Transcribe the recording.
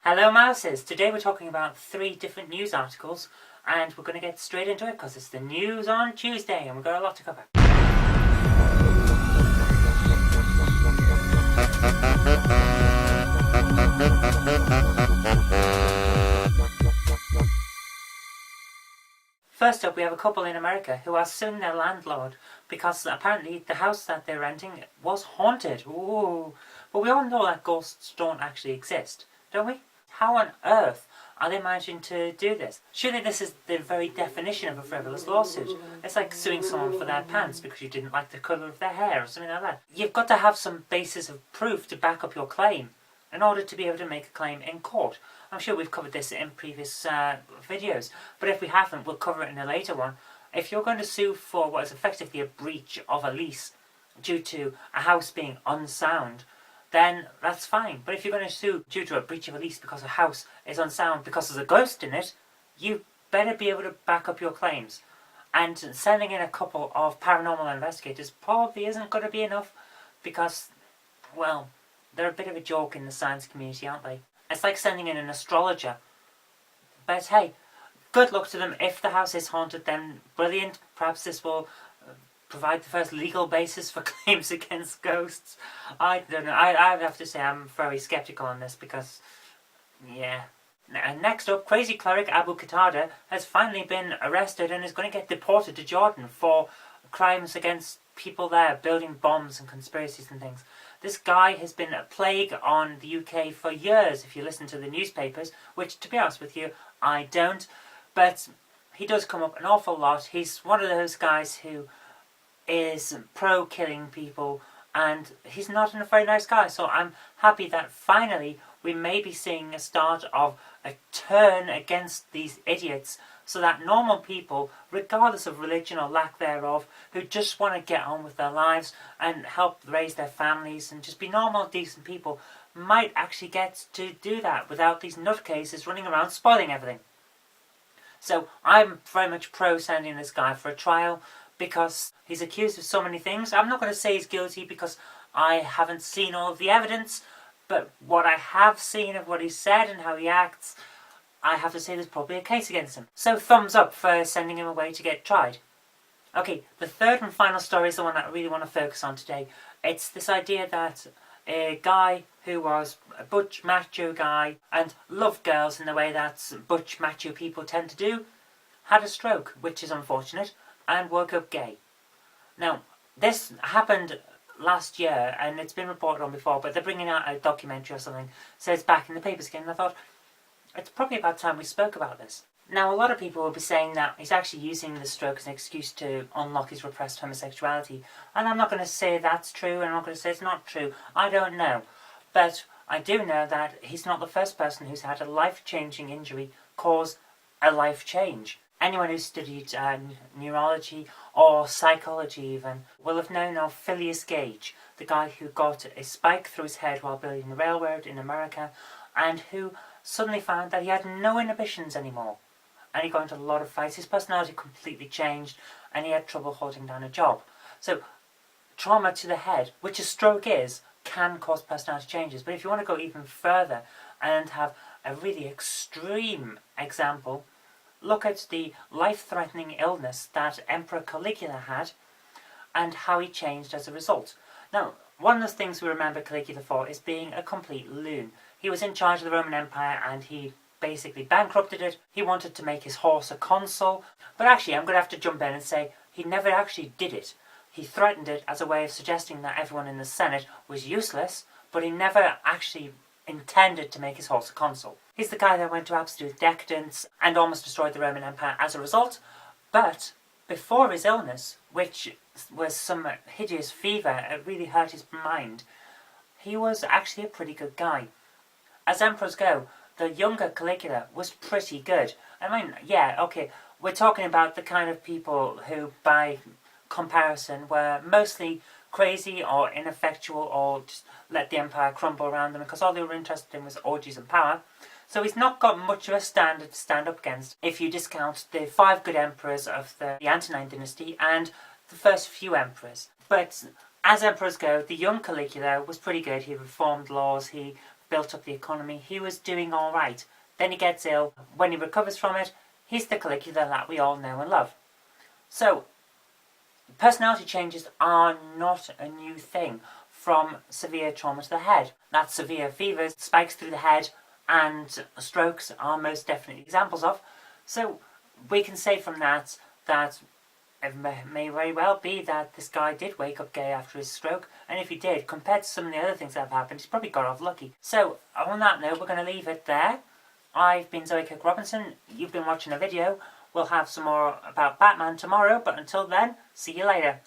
Hello Mouses! Today we're talking about 3 different news articles and we're going to get straight into it because it's the news on Tuesday and we've got a lot to cover. First up, we have a couple in America who are suing their landlord because apparently the house that they're renting was haunted. Ooh. But we all know that ghosts don't actually exist, don't we? How on earth are they managing to do this? Surely this is the very definition of a frivolous lawsuit. It's like suing someone for their pants because you didn't like the colour of their hair or something like that. You've got to have some basis of proof to back up your claim in order to be able to make a claim in court. I'm sure we've covered this in previous videos, but if we haven't, we'll cover it in a later one. If you're going to sue for what is effectively a breach of a lease due to a house being unsound, then that's fine. But if you're going to sue due to a breach of a lease because a house is unsound because there's a ghost in it, you better be able to back up your claims. And sending in a couple of paranormal investigators probably isn't going to be enough because, well, they're a bit of a joke in the science community, aren't they? It's like sending in an astrologer. But hey, good luck to them. If the house is haunted, then brilliant. Perhaps this will provide the first legal basis for claims against ghosts. I don't know. I have to say I'm very sceptical on this because, yeah. And next up, crazy cleric Abu Qatada has finally been arrested and is going to get deported to Jordan for crimes against people there, building bombs and conspiracies and things. This guy has been a plague on the UK for years, if you listen to the newspapers, which, to be honest with you, I don't. But he does come up an awful lot. He's one of those guys who is pro-killing people, and he's not a very nice guy. So I'm happy that finally we may be seeing a start of a turn against these idiots, so that normal people, regardless of religion or lack thereof, who just want to get on with their lives and help raise their families and just be normal, decent people, might actually get to do that without these nutcases running around spoiling everything. So I'm very much pro sending this guy for a trial because he's accused of so many things. I'm not going to say he's guilty because I haven't seen all of the evidence, but what I have seen of what he said and how he acts, I have to say there's probably a case against him. So thumbs up for sending him away to get tried. Okay, the third and final story is the one that I really want to focus on today. It's this idea that a guy who was a butch macho guy and loved girls in the way that butch macho people tend to do, had a stroke, which is unfortunate, and woke up gay. Now, this happened last year and it's been reported on before, but they're bringing out a documentary or something, so it's back in the papers again, and I thought, it's probably about time we spoke about this. Now, a lot of people will be saying that he's actually using the stroke as an excuse to unlock his repressed homosexuality. And I'm not going to say that's true, and I'm not going to say it's not true. I don't know. But I do know that he's not the first person who's had a life-changing injury cause a life change. Anyone who's studied neurology or psychology even will have known of Phileas Gage, the guy who got a spike through his head while building a railroad in America, and who suddenly found that he had no inhibitions anymore. And he got into a lot of fights. His personality completely changed and he had trouble holding down a job. So trauma to the head, which a stroke is, can cause personality changes. But if you want to go even further and have a really extreme example, look at the life-threatening illness that Emperor Caligula had and how he changed as a result. Now, one of the things we remember Caligula for is being a complete loon. He was in charge of the Roman Empire and he basically bankrupted it. He wanted to make his horse a consul. But actually, I'm going to have to jump in and say he never actually did it. He threatened it as a way of suggesting that everyone in the Senate was useless, but he never actually intended to make his horse a consul. He's the guy that went to absolute decadence and almost destroyed the Roman Empire as a result. But before his illness, which was some hideous fever, it really hurt his mind, he was actually a pretty good guy. As emperors go, the younger Caligula was pretty good. I mean, yeah, okay, we're talking about the kind of people who, by comparison, were mostly crazy or ineffectual or just let the empire crumble around them because all they were interested in was orgies and power. So he's not got much of a standard to stand up against if you discount the 5 good emperors of the Antonine dynasty and the first few emperors. But as emperors go, the young Caligula was pretty good. He reformed laws, he built up the economy. He was doing all right. Then he gets ill. When he recovers from it, he's the Caligula that we all know and love. So, personality changes are not a new thing from severe trauma to the head. That severe fever, spikes through the head, and strokes are most definitely examples of. So, we can say from that it may very well be that this guy did wake up gay after his stroke, and if he did, compared to some of the other things that have happened, he's probably got off lucky. So, on that note, we're going to leave it there. I've been Zoe Kirk-Robinson. You've been watching a video. We'll have some more about Batman tomorrow, but until then, see you later.